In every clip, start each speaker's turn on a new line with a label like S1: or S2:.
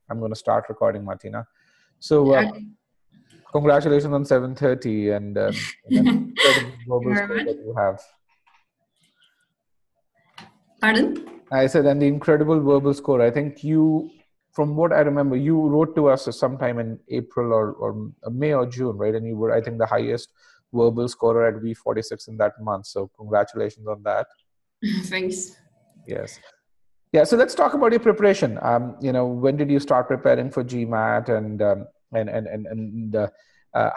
S1: I'm going to start recording, Martina. So
S2: Okay.
S1: congratulations on 730 and an incredible global
S2: Very
S1: score
S2: much.
S1: that you have.
S2: Pardon?
S1: I said, and the incredible verbal score. I think you, from what I remember, you wrote to us sometime in April or May or June, right? And you were, I think, the highest verbal scorer at V46 in that month. So congratulations on that.
S2: Thanks.
S1: Yes. Yeah. So let's talk about your preparation. When did you start preparing for GMAT, and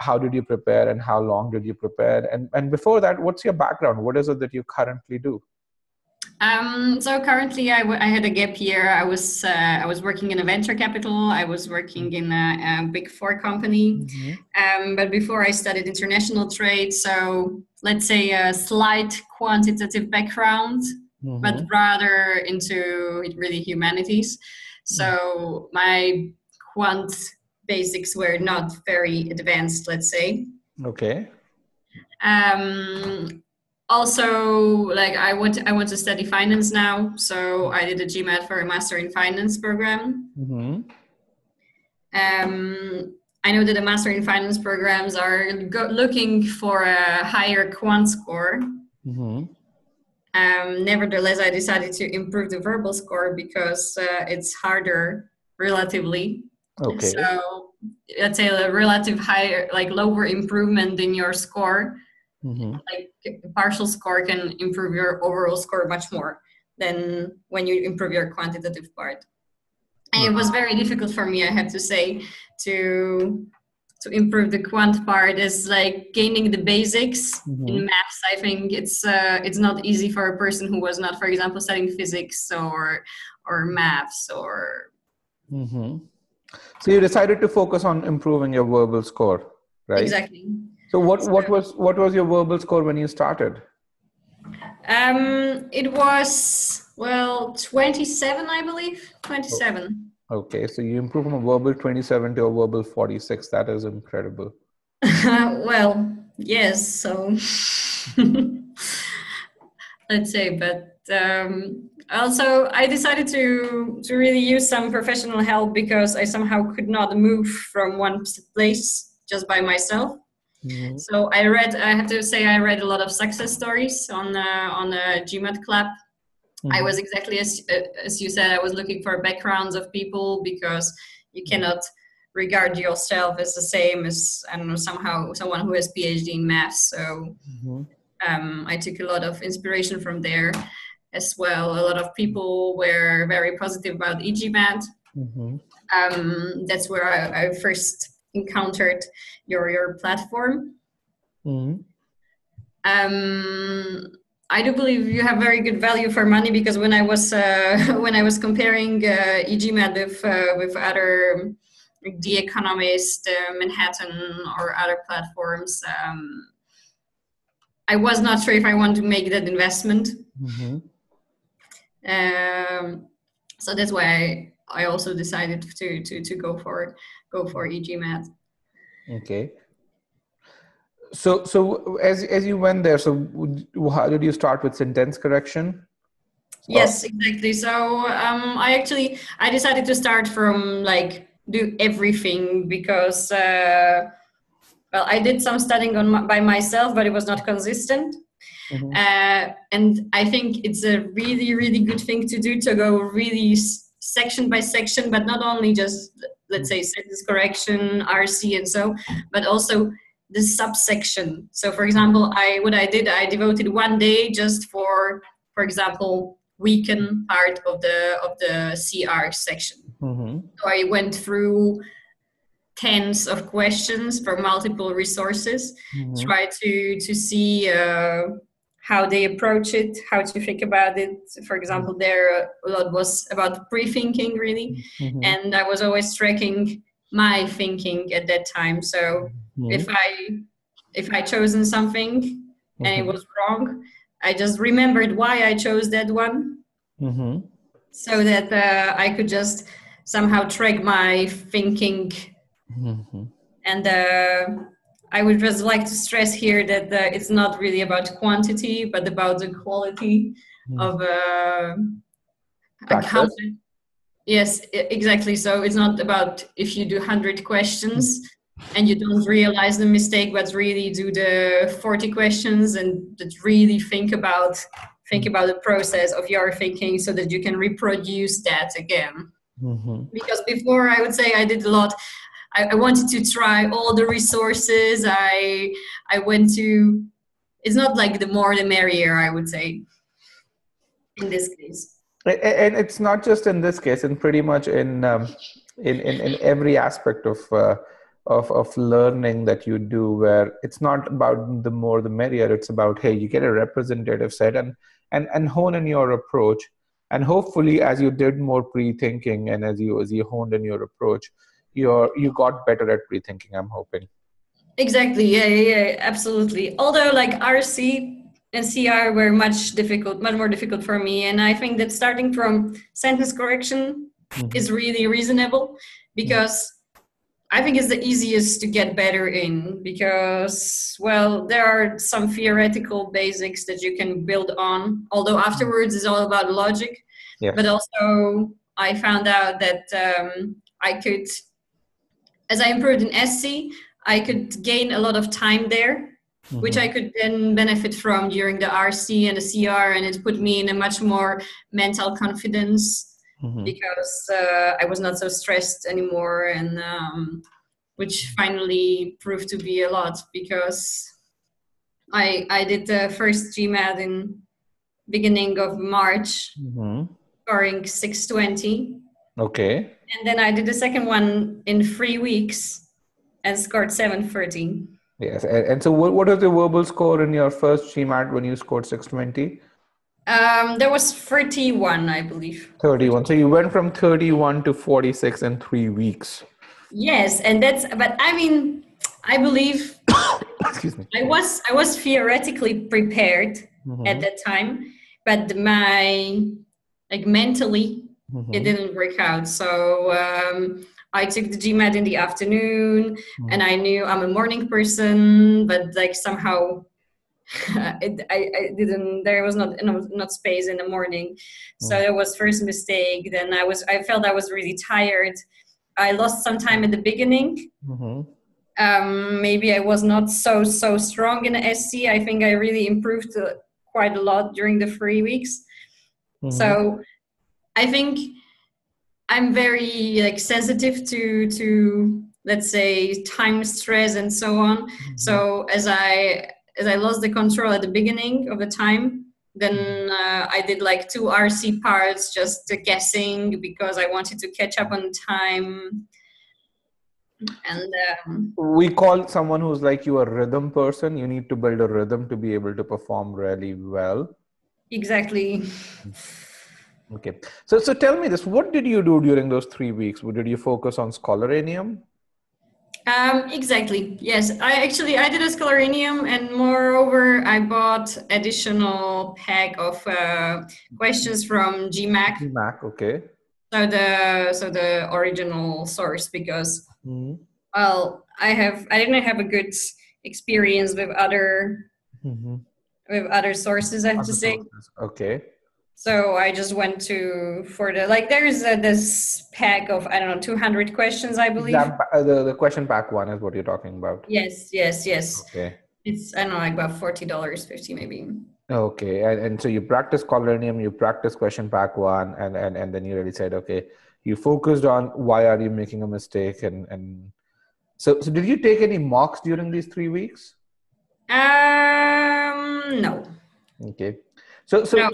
S1: how did you prepare, and how long did you prepare? And before that, what's your background? What is it that you currently do?
S2: So currently, I had a gap year. I was working in a venture capital. I was working in a big four company. But before I studied international trade, so let's say a slight quantitative background, but rather into really humanities. So my quant basics were not very advanced, let's say.
S1: Okay.
S2: Also, like I want to study finance now, so I did a GMAT for a master in finance program. I know that the master in finance programs are looking for a higher quant score. Nevertheless, I decided to improve the verbal score because it's harder relatively.
S1: Okay.
S2: So let's say a relative higher, like lower improvement in your score. Like a partial score can improve your overall score much more than when you improve your quantitative part. And it was very difficult for me, I have to say, to improve the quant part. Is like gaining the basics in maths. I think it's not easy for a person who was not, for example, studying physics or maths or.
S1: So you decided to focus on improving your verbal score, right?
S2: Exactly.
S1: So what was your verbal score when you started?
S2: It was 27, I believe. 27.
S1: Okay, so you improved from a verbal 27 to a verbal 46. That is incredible.
S2: Well, yes. So let's say, but also I decided to really use some professional help because I somehow could not move from one place just by myself. So I have to say, I read a lot of success stories on the GMAT Club. I was exactly as you said, I was looking for backgrounds of people because you cannot regard yourself as the same as, I don't know, somehow someone who has PhD in maths. So I took a lot of inspiration from there as well. A lot of people were very positive about e-GMAT. That's where I first encountered your platform. I do believe you have very good value for money because when I was comparing e-GMAT with other like The Economist, Manhattan, or other platforms, I was not sure if I want to make that investment. So that's why I also decided to go for e-GMAT.
S1: Okay. So as you went there, so how did you start with sentence correction?
S2: Yes, exactly. So I decided to start from like do everything because I did some studying by myself, but it was not consistent. And I think it's a really, really good thing to do, to go really section by section, but not only just, let's say, sentence correction, RC and so, but also the subsection. So for example, I devoted one day just for example, weaken part of the CR section. So I went through tens of questions from multiple resources, try to see how they approach it, how to think about it. For example, there a lot was about pre-thinking really, and I was always tracking my thinking at that time. So if I chosen something and it was wrong, I just remembered why I chose that one, so that I could just somehow track my thinking. And I would just like to stress here that it's not really about quantity, but about the quality of Yes, exactly. So it's not about if you do 100 questions and you don't realize the mistake, but really do the 40 questions and just really think about the process of your thinking so that you can reproduce that again. Because before, I would say I did a lot. I wanted to try all the resources. I went to, it's not like the more the merrier, I would say, in this case.
S1: And it's not just in this case, and pretty much in every aspect of learning that you do, where it's not about the more the merrier. It's about, hey, you get a representative set and hone in your approach. And hopefully, as you did more pre-thinking and as you honed in your approach, you got better at pre-thinking, I'm hoping.
S2: Exactly. Yeah, absolutely. Although like RC and CR were much more difficult for me. And I think that starting from sentence correction is really reasonable, because I think it's the easiest to get better in, because, well, there are some theoretical basics that you can build on, although afterwards it's all about logic.
S1: Yes.
S2: But also I found out that I could, as I improved in SC, I could gain a lot of time there, which I could then benefit from during the RC and the CR, and it put me in a much more mental confidence, because I was not so stressed anymore, and which finally proved to be a lot, because I did the first GMAT in beginning of March, scoring 620.
S1: Okay.
S2: And then I did the second one in 3 weeks and scored 730.
S1: Yes. And so what was the verbal score in your first GMAT when you scored 620?
S2: There was 31, I believe.
S1: 31. So you went from 31 to 46 in 3 weeks.
S2: Yes, and but I mean, I believe
S1: Excuse me.
S2: I was theoretically prepared at that time, but mentally, it didn't work out. So I took the GMAT in the afternoon, and I knew I'm a morning person, but like somehow I didn't. There was not space in the morning, so that was first mistake. Then I felt I was really tired. I lost some time at the beginning. Maybe I was not so strong in the SC. I think I really improved quite a lot during the 3 weeks. So I think I'm very like sensitive to let's say time stress and so on. So as I lost the control at the beginning of the time, then I did like 2 RC parts, just guessing, because I wanted to catch up on time. And
S1: we call someone who's like you a rhythm person. You need to build a rhythm to be able to perform really well.
S2: Exactly.
S1: Okay. So tell me this, what did you do during those 3 weeks? Did you focus on Scholaranium?
S2: Exactly. Yes. I did a Scholaranium, and moreover, I bought additional pack of questions from GMAT.
S1: GMAT, okay.
S2: So the original source, because well, I didn't have a good experience with other sources, I have to say.
S1: Okay.
S2: So I just went for there is this pack of, I don't know, 200 questions, I believe.
S1: The question pack one is what you're talking about.
S2: Yes.
S1: Okay.
S2: It's, I don't know, like about $40, 50 maybe.
S1: Okay. And so you practice Scholaranium, you practice question pack one, and then you really said, okay, you focused on why are you making a mistake, and so did you take any mocks during these 3 weeks?
S2: No.
S1: Okay.
S2: No, sorry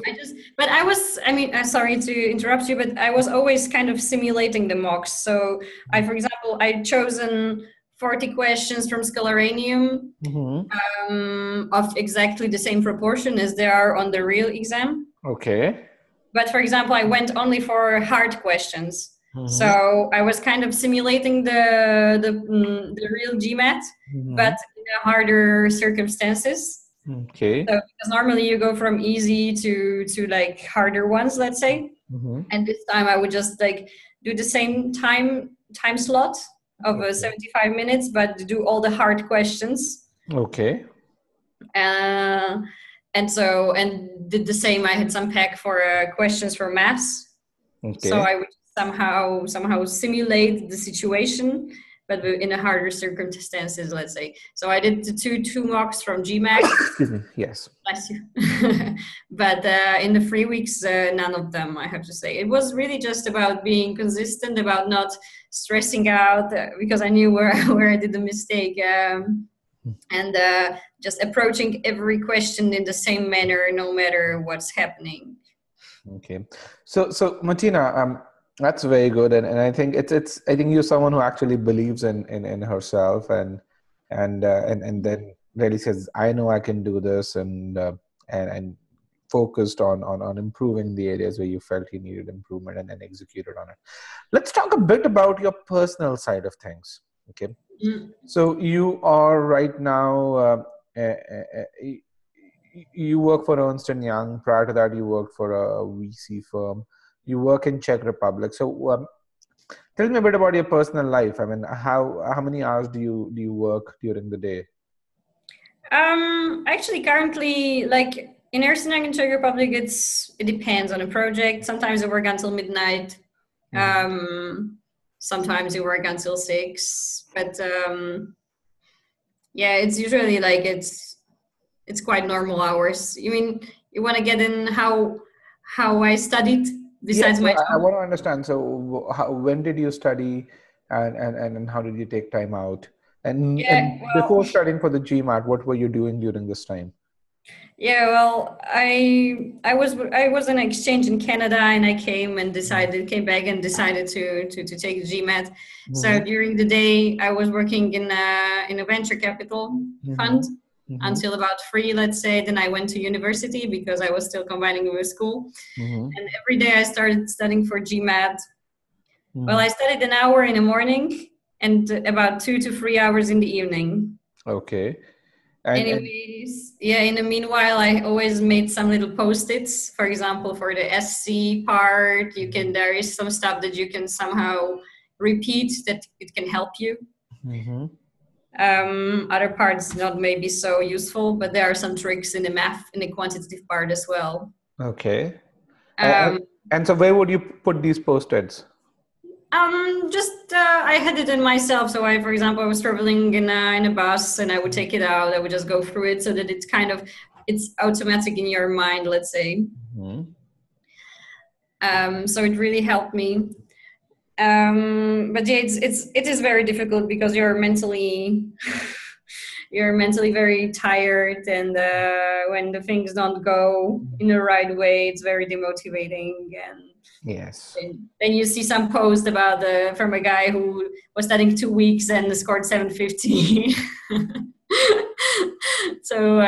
S2: to interrupt you, but I was always kind of simulating the mocks. So for example, I'd chosen 40 questions from Scholaranium of exactly the same proportion as there are on the real exam.
S1: Okay.
S2: But for example, I went only for hard questions. So I was kind of simulating the real GMAT, but in harder circumstances.
S1: Okay.
S2: So because normally you go from easy to like harder ones, let's say. And this time I would just like do the same time slot of 75 minutes, but do all the hard questions.
S1: Okay.
S2: And did the same. I had some pack for questions for maths. Okay. So I would somehow simulate the situation, but in a harder circumstances, let's say. So I did the two mocks from GMAT.
S1: Excuse me. Yes.
S2: Bless you. But in the 3 weeks, none of them, I have to say. It was really just about being consistent, about not stressing out, because I knew where I did the mistake, and just approaching every question in the same manner, no matter what's happening.
S1: Okay. So Martina, that's very good, and I think it's I think you're someone who actually believes in herself, and then really says, I know I can do this, and focused on improving the areas where you felt you needed improvement, and then executed on it. Let's talk a bit about your personal side of things. Okay. So you are right now, you work for Ernst & Young. Prior to that, you worked for a VC firm. You work in Czech Republic. So tell me a bit about your personal life. I mean, how many hours do you work during the day?
S2: Actually, currently, like in Ernst & Young in Czech Republic, it depends on a project. Sometimes I work until midnight. Sometimes you work until 6, but yeah, it's usually like it's quite normal hours. You mean you want to get in how I studied besides my job?
S1: I want to understand. So when did you study, and how did you take time out? And before studying for the GMAT, what were you doing during this time?
S2: Yeah, well, I was on exchange in Canada, and I came back and decided to take the GMAT. So during the day, I was working in a venture capital fund until about 3, let's say. Then I went to university because I was still combining with school. And every day I started studying for GMAT. Well, I studied an hour in the morning and about 2 to 3 hours in the evening.
S1: Okay.
S2: Anyways, yeah, in the meanwhile, I always made some little post-its. For example, for the SC part, there is some stuff that you can somehow repeat that it can help you. Other parts not maybe so useful, but there are some tricks in the math, in the quantitative part as well.
S1: Okay. And so where would you put these post-its?
S2: I had it in myself. So for example, I was traveling in a bus, and I would take it out. I would just go through it so that it's automatic in your mind, let's say. So it really helped me. But yeah, it is very difficult because you're mentally very tired, and when the things don't go in the right way, it's very demotivating. And
S1: yes,
S2: then you see some post about from a guy who was studying 2 weeks and scored 750. So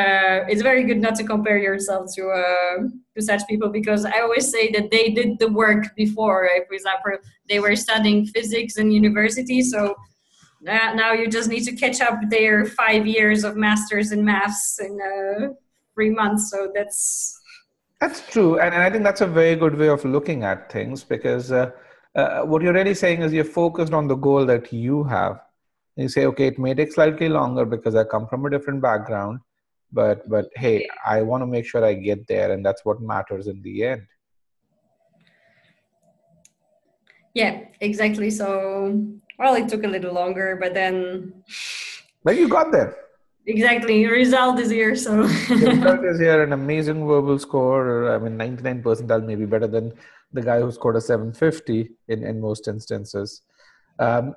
S2: it's very good not to compare yourself to such people, because I always say that they did the work before. For example, they were studying physics in university, so now you just need to catch up their 5 years of masters in maths in 3 months. So that's
S1: true, and I think that's a very good way of looking at things, because what you're really saying is you're focused on the goal that you have. And you say, okay, it may take slightly longer because I come from a different background, but hey, I want to make sure I get there, and that's what matters in the end.
S2: Yeah, exactly. So, well, it took a little longer, but then
S1: you got there.
S2: Exactly. The result is here. So
S1: the result is here, an amazing verbal score. I mean, 99 percentile may be better than the guy who scored a 750 in most instances. But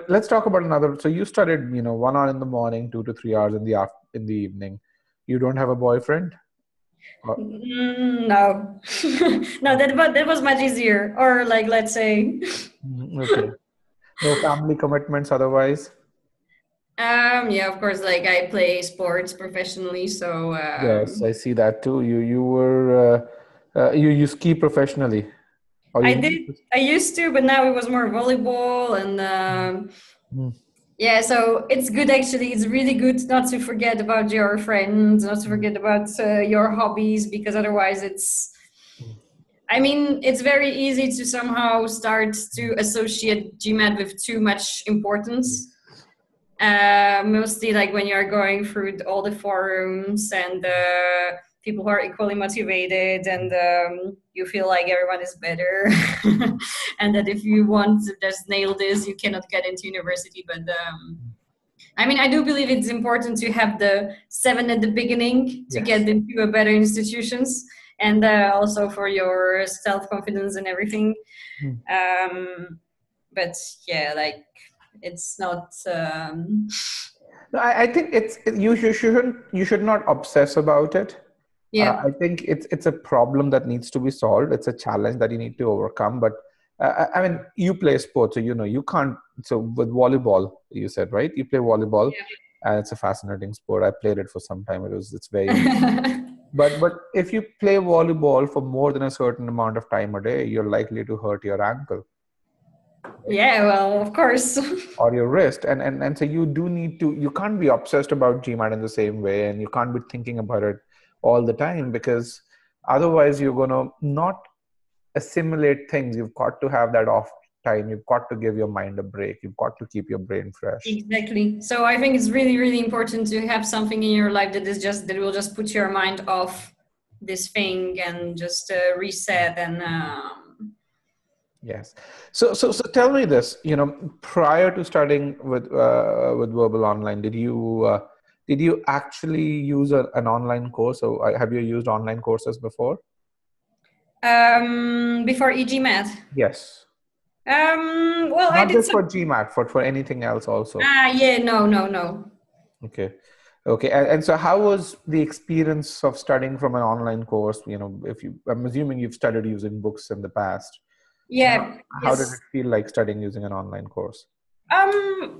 S1: let's talk about another. So you studied, 1 hour in the morning, 2 to 3 hours in the evening. You don't have a boyfriend?
S2: No. No, that was much easier. Or like, let's say.
S1: Okay. No family commitments otherwise?
S2: Yeah, of course, like I play sports professionally, so
S1: yes, I see that too. You ski professionally.
S2: I used to, but now it was more volleyball, and yeah, so it's good actually. It's really good not to forget about your friends, not to forget about your hobbies, because otherwise it's very easy to somehow start to associate GMAT with too much importance. Mostly like when you're going through all the forums and people who are equally motivated, and you feel like everyone is better, and that if you want to just nail this, you cannot get into university. But I mean, I do believe it's important to have the 7 at the beginning to get into a better institutions, and also for your self-confidence and everything. But yeah, like it's not.
S1: No, I think you should not obsess about it.
S2: Yeah.
S1: I think it's a problem that needs to be solved. It's a challenge that you need to overcome. But I mean, you play sports, so you can't. So with volleyball, you said, right? You play volleyball, and it's a fascinating sport. I played it for some time. It's very. But if you play volleyball for more than a certain amount of time a day, you're likely to hurt your ankle.
S2: Yeah, well, of course.
S1: Or your wrist. And so you do need to, you can't be obsessed about GMAT in the same way, and you can't be thinking about it all the time, because otherwise you're going to not assimilate things. You've got to have that off time. You've got to give your mind a break. You've got to keep your brain fresh.
S2: Exactly. So I think it's really, really important to have something in your life that will just put your mind off this thing and just reset and
S1: Yes. So tell me this, prior to starting with Verbal Online, did you actually use an online course? Or have you used online courses before?
S2: Before e-GMAT?
S1: Yes.
S2: Well,
S1: Not
S2: I did
S1: just for GMAT, for anything else also.
S2: Yeah, no.
S1: Okay. And so how was the experience of studying from an online course? I'm assuming you've studied using books in the past.
S2: Yeah.
S1: How did it feel like studying using an online course?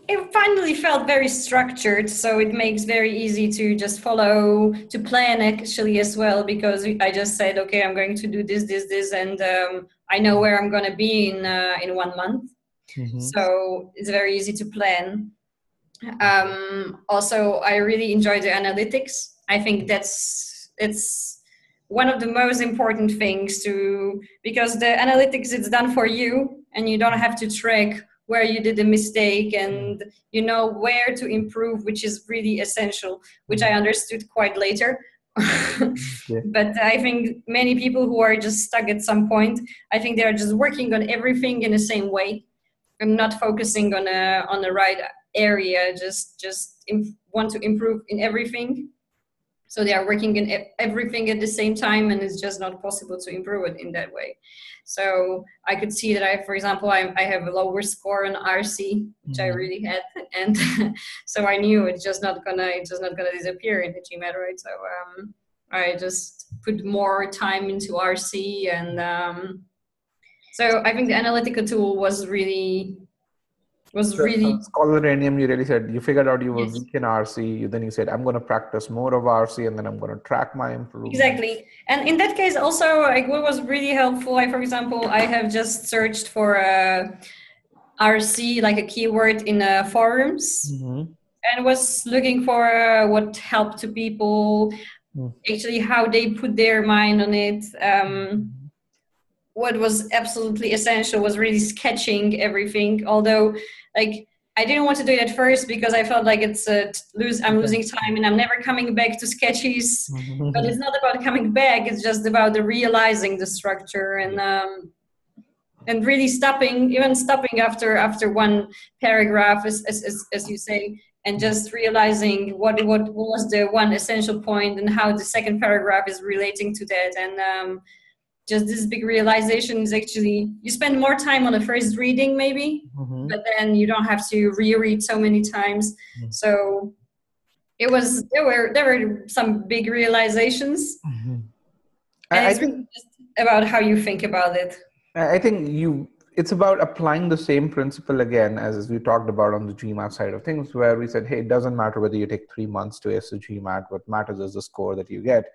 S2: It finally felt very structured, so it makes very easy to just follow, to plan actually as well, because I just said, okay, I'm going to do this, and I know where I'm going to be in 1 month. So it's very easy to plan. Also, I really enjoy the analytics. I think it's one of the most important things because the analytics, it's done for you, and you don't have to track where you did a mistake, and you know where to improve, which is really essential, which I understood quite later. But I think many people who are just stuck at some point, I think they are just working on everything in the same way and not focusing on the right area, just want to improve in everything. So they are working in everything at the same time, and it's just not possible to improve it in that way. So I could see that for example, I have a lower score on RC, which I really had, and so I knew it's just not gonna disappear in the GMAT, right? So I just put more time into RC, and so I think the analytical tool was really.
S1: Scholaranium, you really said you figured out you were weak in RC. Then you said, I'm going to practice more of RC, and then I'm going to track my improvement.
S2: Exactly. And in that case also, what was really helpful, for example, I have just searched for RC, like a keyword in forums, and was looking for what helped to people, actually how they put their mind on it. What was absolutely essential was really sketching everything, although like I didn't want to do it at first because I felt like I'm losing time and I'm never coming back to sketches. But it's not about coming back, it's just about realizing the structure and really stopping after one paragraph, as you say, and just realizing what was the one essential point and how the second paragraph is relating to that. And just this big realization is actually, you spend more time on the first reading maybe, but then you don't have to reread so many times. So there were some big realizations. And it's really just about how you think about it.
S1: I think it's about applying the same principle again as we talked about on the GMAT side of things, where we said, hey, it doesn't matter whether you take 3 months to ace the GMAT. What matters is the score that you get.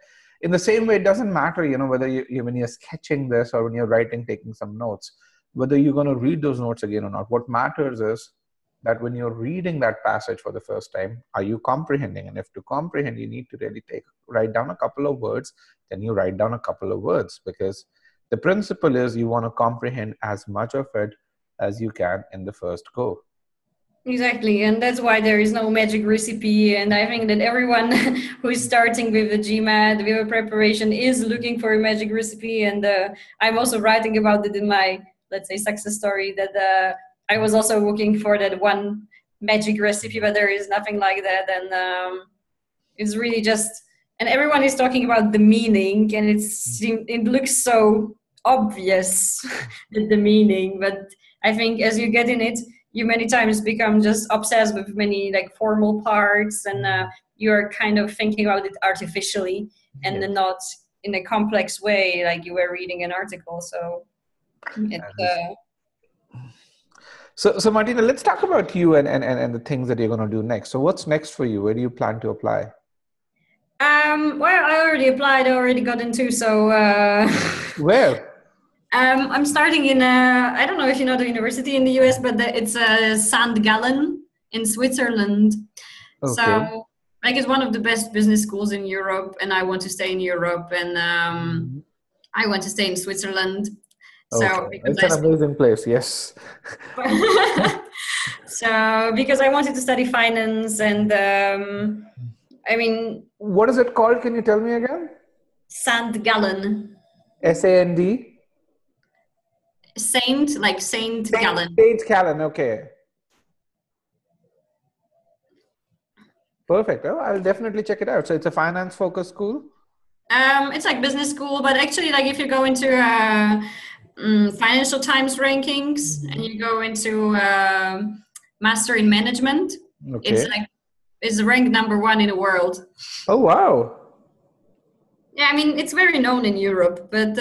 S1: In the same way, it doesn't matter, whether when you're sketching this or when you're writing, taking some notes, whether you're going to read those notes again or not. What matters is that when you're reading that passage for the first time, are you comprehending? And if to comprehend, you need to really write down a couple of words, then you write down a couple of words, because the principle is you want to comprehend as much of it as you can in the first go.
S2: Exactly, and that's why there is no magic recipe. And I think that everyone who is starting with the GMAT, with a preparation, is looking for a magic recipe. And I'm also writing about it in my, let's say, success story, that I was also looking for that one magic recipe, but there is nothing like that. And it's really just, and everyone is talking about the meaning, and it looks so obvious, the meaning, but I think as you get in it, you many times become just obsessed with many like formal parts, and you're kind of thinking about it artificially and then not in a complex way, like you were reading an article. So
S1: So Martina, let's talk about you and the things that you're going to do next. So what's next for you? Where do you plan to apply?
S2: Well, I already applied, I already got into, so
S1: Where?
S2: I'm starting in I don't know if you know the university in the US, but it's St. Gallen in Switzerland.
S1: Okay.
S2: So like it's one of the best business schools in Europe, and I want to stay in Europe, and I want to stay in Switzerland. So
S1: okay. It's an amazing place, yes.
S2: So because I wanted to study finance, and I mean,
S1: what is it called? Can you tell me again?
S2: St. Gallen.
S1: SAND?
S2: Saint, like Saint Gallen.
S1: Saint Gallen, okay. Perfect. Oh, I'll definitely check it out. So it's a finance-focused school?
S2: It's like business school, but actually, like if you go into Financial Times rankings and you go into Master in Management, it's ranked #1 in the world.
S1: Oh wow!
S2: Yeah, I mean it's very known in Europe, but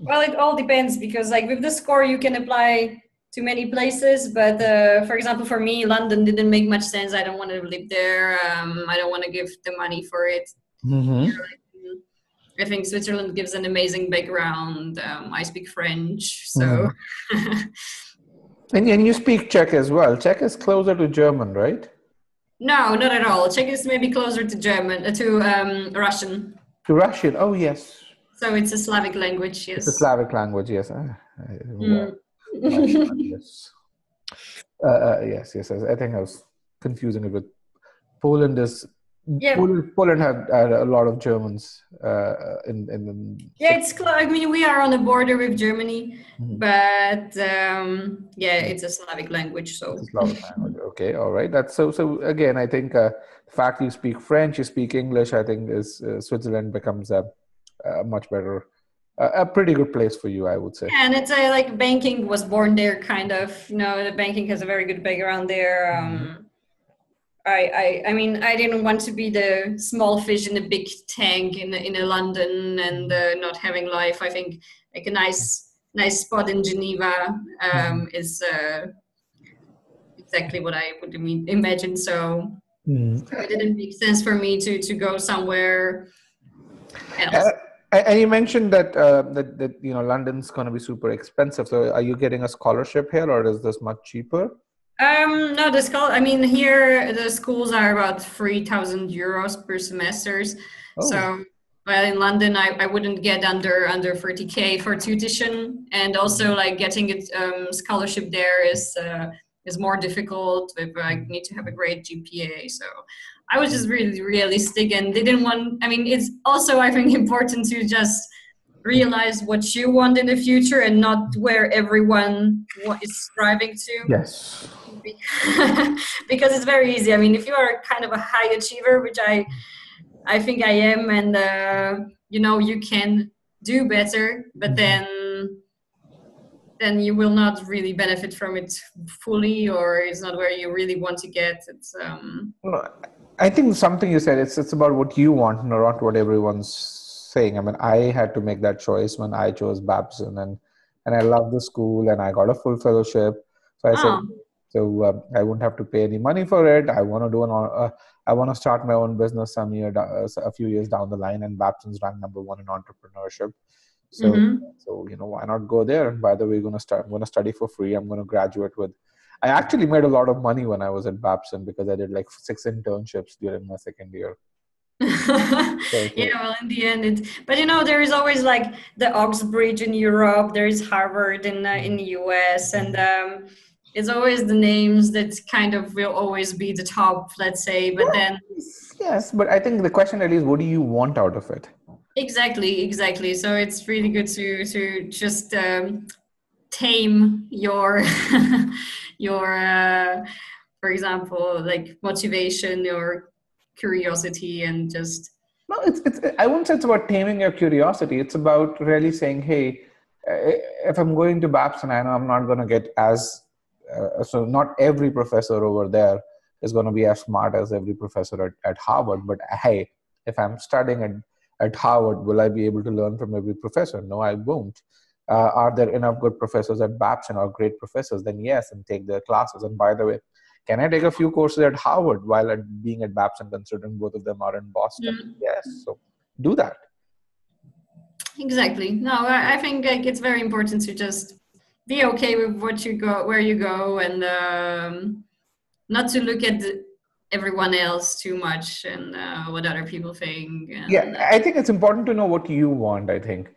S2: well, it all depends, because like with the score you can apply to many places, but for example, for me, London didn't make much sense. I don't want to live there. I don't want to give the money for it. I think Switzerland gives an amazing background. I speak French, so.
S1: And you speak Czech as well. Czech is closer to German, right?
S2: No, not at all. Czech is maybe closer to German, to Russian.
S1: To Russian, oh yes.
S2: So it's a Slavic language, yes.
S1: It's a Slavic language, yes. Yes. Yes. I think I was confusing it with Poland. Poland had a lot of Germans in the.
S2: Yeah, it's close. I mean, we are on the border with Germany, but it's a Slavic language. So.
S1: It's a Slavic language. Okay, all right. That's so. So again, I think the fact you speak French, you speak English, I think is Switzerland becomes a much better. A pretty good place for you, I would say.
S2: And it's like banking was born there, kind of. The banking has a very good background there. I mean, I didn't want to be the small fish in a big tank in a London and not having life. I think like a nice spot in Geneva is exactly what I would imagine. So it didn't make sense for me to go somewhere else.
S1: And you mentioned that London's going to be super expensive. So are you getting a scholarship here, or is this much cheaper?
S2: No, I mean, here the schools are about 3,000 euros per semesters. Oh. So, well, in London, I wouldn't get under 30K for tuition, and also like getting a scholarship there is more difficult. I need to have a great GPA. So, I was just really realistic and didn't want. I mean, it's also, I think, important to just realize what you want in the future and not where everyone is striving to.
S1: Yes.
S2: Because it's very easy. I mean, if you are kind of a high achiever, which I think I am, and you can do better, but then you will not really benefit from it fully, or it's not where you really want to get. It's
S1: I think something you said, it's about what you want, not what everyone's saying. I mean, I had to make that choice when I chose Babson, and I love the school, and I got a full fellowship. So I said, so I wouldn't have to pay any money for it. I want to I want to start my own business a few years down the line, and Babson's ranked #1 in entrepreneurship. So why not go there? And by the way, I'm going to study for free. I'm going to graduate with. I actually made a lot of money when I was at Babson because I did like 6 internships during my second year.
S2: Yeah, well, in the end, but there is always like the Oxbridge in Europe. There is Harvard in the US, and it's always the names that kind of will always be the top, let's say, but then.
S1: Yes, but I think the question really is, what do you want out of it?
S2: Exactly. So it's really good to just tame your your for example, like motivation or curiosity, and just.
S1: No, it's. I wouldn't say it's about taming your curiosity. It's about really saying, hey, if I'm going to Babson, I know I'm not going to get as. So not every professor over there is going to be as smart as every professor at Harvard. But hey, if I'm studying at Harvard, will I be able to learn from every professor? No, I won't. Are there enough good professors at Babson or great professors? Then yes, and take their classes. And by the way, can I take a few courses at Harvard while being at Babson, considering both of them are in Boston? Yes, so do that.
S2: Exactly. No, I think like it's very important to just be okay with what you go, where you go, and not to look at everyone else too much and what other people think. And,
S1: Yeah, I think it's important to know what you want, I think,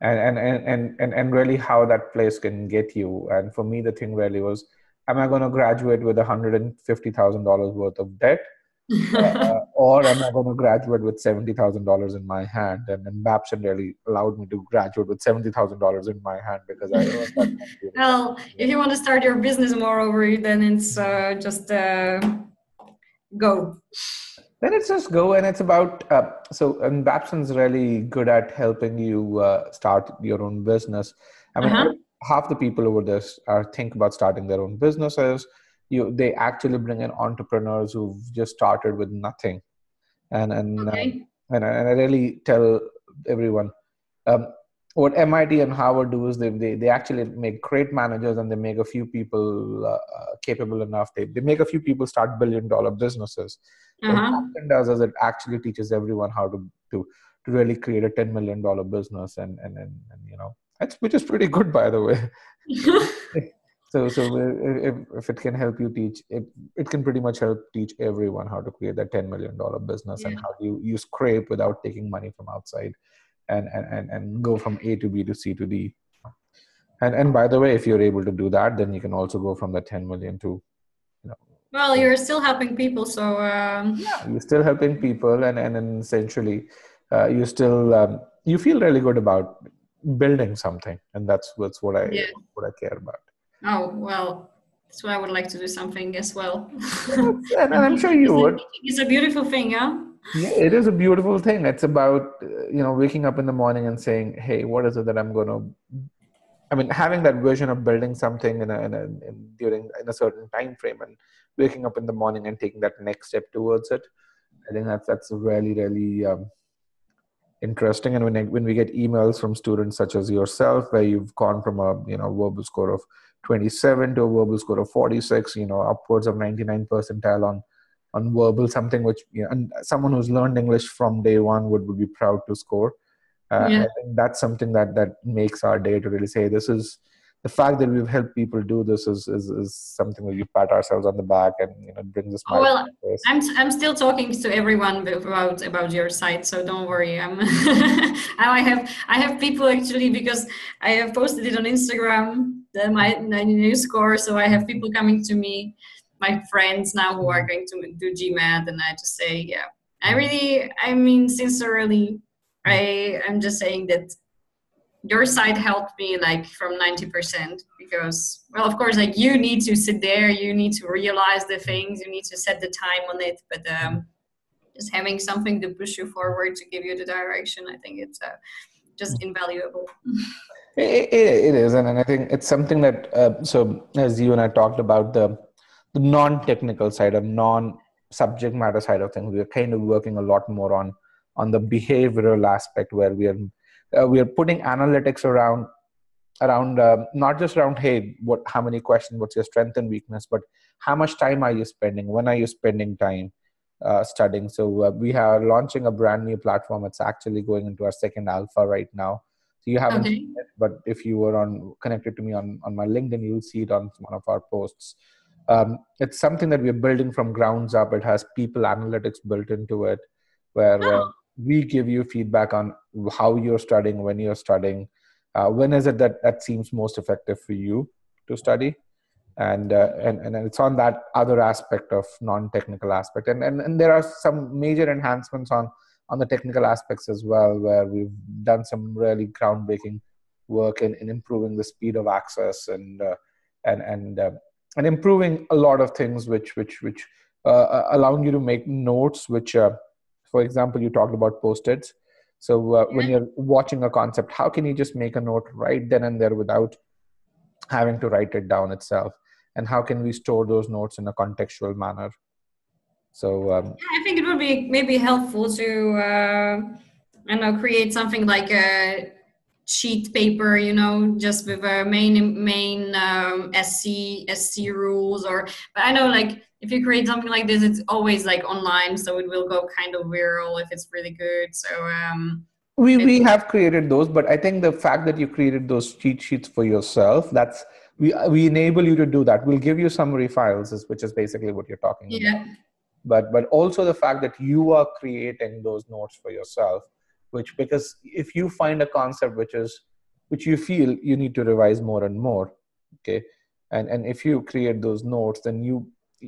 S1: and really how that place can get you. And for me, the thing really was, am I going to graduate with $150,000 worth of debt? Or am I going to graduate with $70,000 in my hand? And then Babson really allowed me to graduate with $70,000 in my hand because I earned that money.
S2: Well, if you want to start your business moreover, then it's just go.
S1: Then it's just go, and it's about and Babson's really good at helping you start your own business. I mean, half the people over this think about starting their own businesses. They actually bring in entrepreneurs who've just started with nothing, and I really tell everyone what MIT and Harvard do is they actually make great managers, and they make a few people capable enough. They make a few people start $1 billion businesses. What Babson does is it actually teaches everyone how to really create a $10 million business, and which is pretty good, by the way. So if it can help you teach, it can pretty much help teach everyone how to create that $10 million business and how you scrape without taking money from outside, and go from A to B to C to D. And by the way, if you're able to do that, then you can also go from the 10 million to.
S2: Well, you're still helping people, so
S1: yeah, you're still helping people, and essentially, you still you feel really good about building something, and that's what I care about.
S2: Oh well, that's what I would like to do, something as well.
S1: And I'm sure you would.
S2: It's a beautiful thing, yeah.
S1: Yeah, it is a beautiful thing. It's about waking up in the morning and saying, "Hey, what is it that I'm going to?" I mean, having that vision of building something in a certain time frame, and waking up in the morning and taking that next step towards it. I think that's really, really interesting. And when we get emails from students such as yourself, where you've gone from a verbal score of 27 to a verbal score of 46, upwards of 99 percentile on verbal, something which and someone who's learned English from day one would be proud to score. I think that's something that makes our day, to really say this is the fact that we've helped people do this is something that we pat ourselves on the back, and it brings a smile.
S2: Well, I'm still talking to everyone about your site, so don't worry. I have people actually, because I have posted it on Instagram, my new score. So I have people coming to me, my friends now, who are going to do GMAT, and I just say, I mean sincerely, I'm just saying that your site helped me like from 90%, because, well, of course, like you need to sit there, you need to realize the things, you need to set the time on it, but just having something to push you forward, to give you the direction, I think it's just invaluable.
S1: It is, and I think it's something that so as you and I talked about the non-technical side or non-subject matter side of things, we are kind of working a lot more on the behavioral aspect, where we are putting analytics around not just around, hey, how many questions, what's your strength and weakness, but how much time are you spending, when are you spending time studying. So we are launching a brand new platform. It's actually going into our second alpha right now. So you haven't seen it, but if you were connected to me on my LinkedIn, you'll see it on one of our posts. It's something that we're building from grounds up. It has people analytics built into it, where we give you feedback on how you're studying, when you're studying, when is it that seems most effective for you to study. and it's on that other aspect of non-technical aspect, and there are some major enhancements on the technical aspects as well, where we've done some really groundbreaking work in improving the speed of access and and uh, and improving a lot of things which allowing you to make notes which for example, you talked about post-its. So when
S2: Yeah.
S1: you're watching a concept, how can you just make a note right then and there without having to write it down itself? And how can we store those notes in a contextual manner? So
S2: I think it would be maybe helpful to, I don't know, create something like a sheet paper, you know, just with a main SC rules, or, but I know like if you create something like this, it's always like online, so it will go kind of viral if it's really good. So
S1: we have created those, but I think the fact that you created those cheat sheets for yourself, that's we enable you to do that. We'll give you summary files, which is basically what you're talking about.
S2: yeah.
S1: But also the fact that you are creating those notes for yourself, which, because if you find a concept which you feel you need to revise more and more, okay, and if you create those notes, then you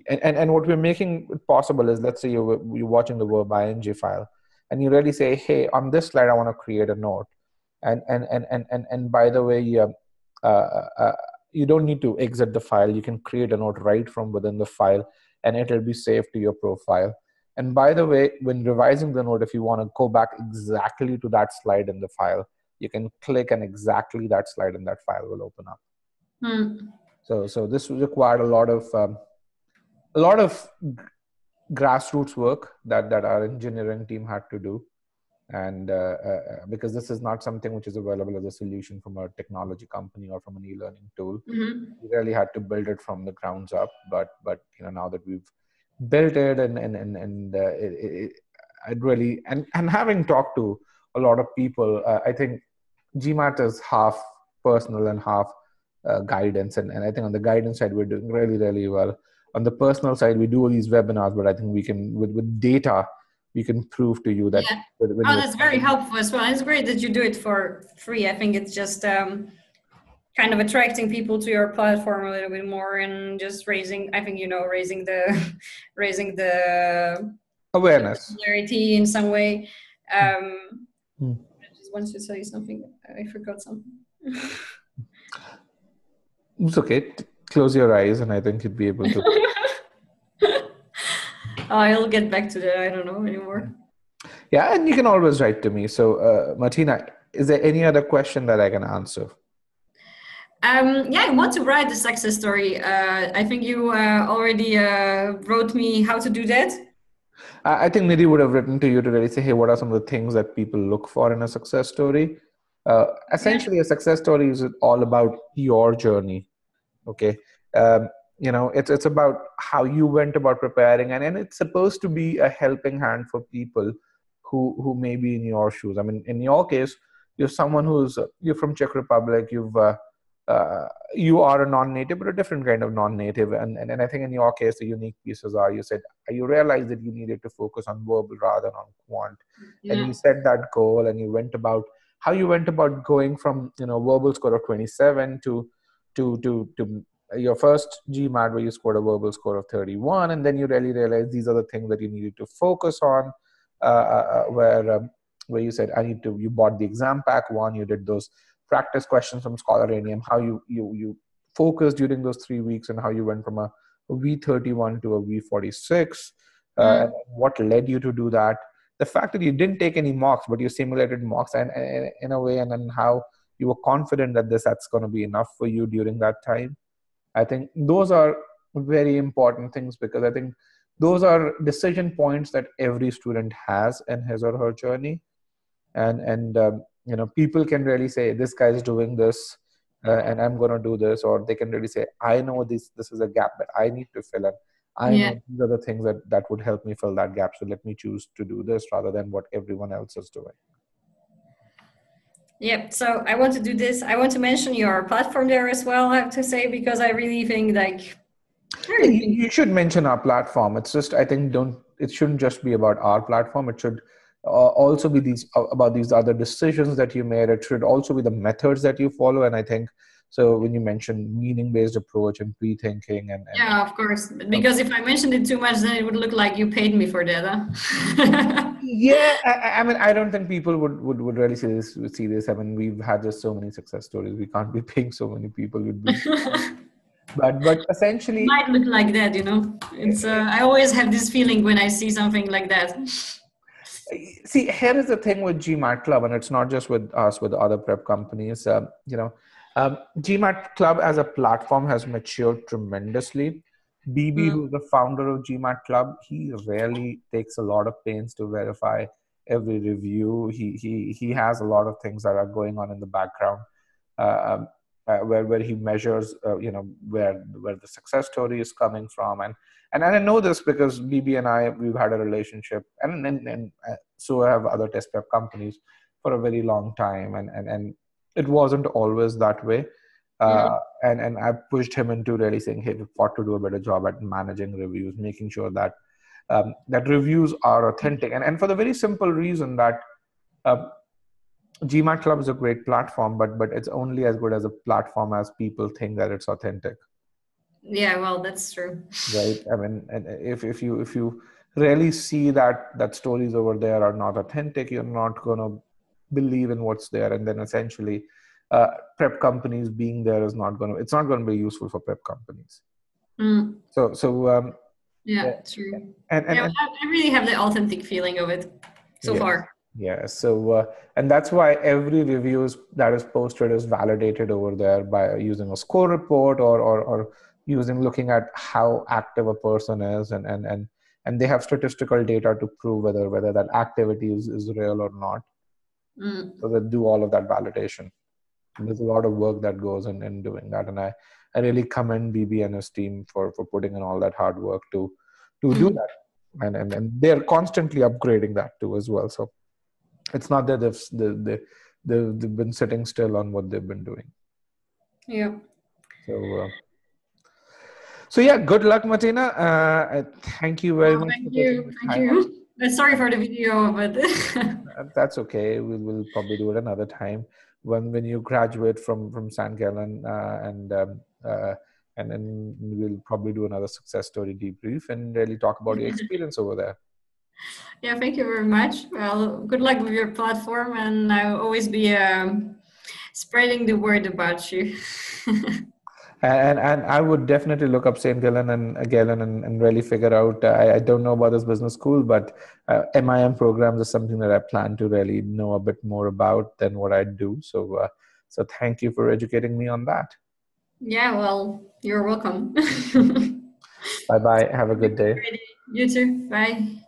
S1: and what we're making possible is, let's say you're watching the verb ing file, and you really say, hey, on this slide I want to create a note, and by the way, you don't need to exit the file. You can create a note right from within the file, and it'll be saved to your profile. And by the way, when revising the note, if you want to go back exactly to that slide in the file, you can click, and exactly that slide in that file will open up. So this required a lot of grassroots work that our engineering team had to do. And because this is not something which is available as a solution from a technology company or from an e-learning tool, we really had to build it from the grounds up. But you know, now that we've built it, and it really, and having talked to a lot of people, I think GMAT is half personal and half guidance, and I think on the guidance side we're doing really well. On the personal side, we do these webinars, but I think we can, with data, we can prove to you that when
S2: Oh, that's very helpful as well. It's great that you do it for free. I think it's just kind of attracting people to your platform a little bit more, and just raising, I think, you know, raising the
S1: awareness,
S2: popularity in some way. I just wanted to tell you something. I forgot something.
S1: It's okay. Close your eyes, and I think you'd be able to.
S2: I'll get back to that. I don't know anymore.
S1: Yeah, and you can always write to me. So, Martina, is there any other question that I can answer?
S2: Yeah, I want to write the success story. I think you already wrote me how to do that.
S1: I think Nidhi would have written to you to really say, hey, what are some of the things that people look for in a success story? Essentially, a success story is all about your journey. Okay. You know, it's about how you went about preparing, and it's supposed to be a helping hand for people who may be in your shoes. I mean, in your case, you're someone you're from Czech Republic. You are a non-native, but a different kind of non-native. And I think in your case, the unique pieces are, you realized that you needed to focus on verbal rather than on quant. And you set that goal, and you went about going from, you know, verbal score of 27 to your first GMAT, where you scored a verbal score of 31. And then you really realized these are the things that you needed to focus on, where you said, you bought the exam pack one, you did those practice questions from Scholaranium, how you focused during those 3 weeks, and how you went from a V31 to a V46, and what led you to do that. The fact that you didn't take any mocks, but you simulated mocks, and in a way, and then how you were confident that that's going to be enough for you during that time. I think those are very important things, because I think those are decision points that every student has in his or her journey. And you know, people can really say, this guy is doing this, and I'm going to do this. Or they can really say, I know this is a gap that I need to fill in. I know these are the things that would help me fill that gap. So let me choose to do this rather than what everyone else is doing.
S2: Yep. So I want to do this. I want to mention your platform there as well, I have to say, because I really think
S1: you should mention our platform. It's just, I think, it shouldn't just be about our platform. It should also be about these other decisions that you made. It should also be the methods that you follow. And I think So when you mentioned meaning-based approach and pre-thinking and
S2: yeah, of course. Because if I mentioned it too much, then it would look like you paid me for that. Huh?
S1: yeah, I mean, I don't think people would really see this. I mean, we've had just so many success stories. We can't be paying so many people. But essentially,
S2: Might look like that, you know. It's I always have this feeling when I see something like that.
S1: see, here is the thing with GMAT Club, and it's not just with us, with other prep companies. GMAT Club as a platform has matured tremendously. BB,
S2: Mm,
S1: who's the founder of GMAT Club, he really takes a lot of pains to verify every review. He has a lot of things that are going on in the background, where he measures, where the success story is coming from, and I know this because BB and we've had a relationship, and so have other test prep companies for a very long time, and it wasn't always that way.
S2: mm,
S1: And I pushed him into really saying, hey, we've got to do a better job at managing reviews, making sure that that reviews are authentic, and for the very simple reason that GMAT Club is a great platform, but it's only as good as a platform as people think that it's authentic.
S2: yeah, well, that's true.
S1: Right. I mean, and if you really see that stories over there are not authentic, you're not going to believe in what's there, and then essentially prep companies being there is not going to, it's not going to be useful for prep companies.
S2: Mm,
S1: So
S2: yeah,
S1: yeah,
S2: true. Yeah,
S1: and
S2: I really have the authentic feeling of it so
S1: yes,
S2: far.
S1: yeah. So and that's why every that is posted is validated over there by using a score report or using looking at how active a person is, and they have statistical data to prove whether that activity is real or not.
S2: Mm.
S1: So they do all of that validation. And there's a lot of work that goes in doing that, and I really commend BB and his team for putting in all that hard work to do that, and they're constantly upgrading that too as well. So it's not that they've been sitting still on what they've been doing.
S2: Yeah.
S1: So yeah, good luck, Martina. Thank you very
S2: Well,
S1: much for
S2: thank
S1: taking
S2: you.
S1: the
S2: Thank
S1: time.
S2: you. Sorry for the video, but
S1: That's okay. We'll probably do it another time when you graduate from San Gallen, and then we'll probably do another success story debrief and really talk about your experience over there.
S2: yeah, thank you very much. Well, good luck with your platform, and I'll always be spreading the word about you.
S1: And I would definitely look up St. Gallen and really figure out. I don't know about this business school, but MIM programs is something that I plan to really know a bit more about than what I do. So thank you for educating me on that.
S2: Yeah, well, you're welcome.
S1: Bye bye. Have a good day.
S2: You too. Bye.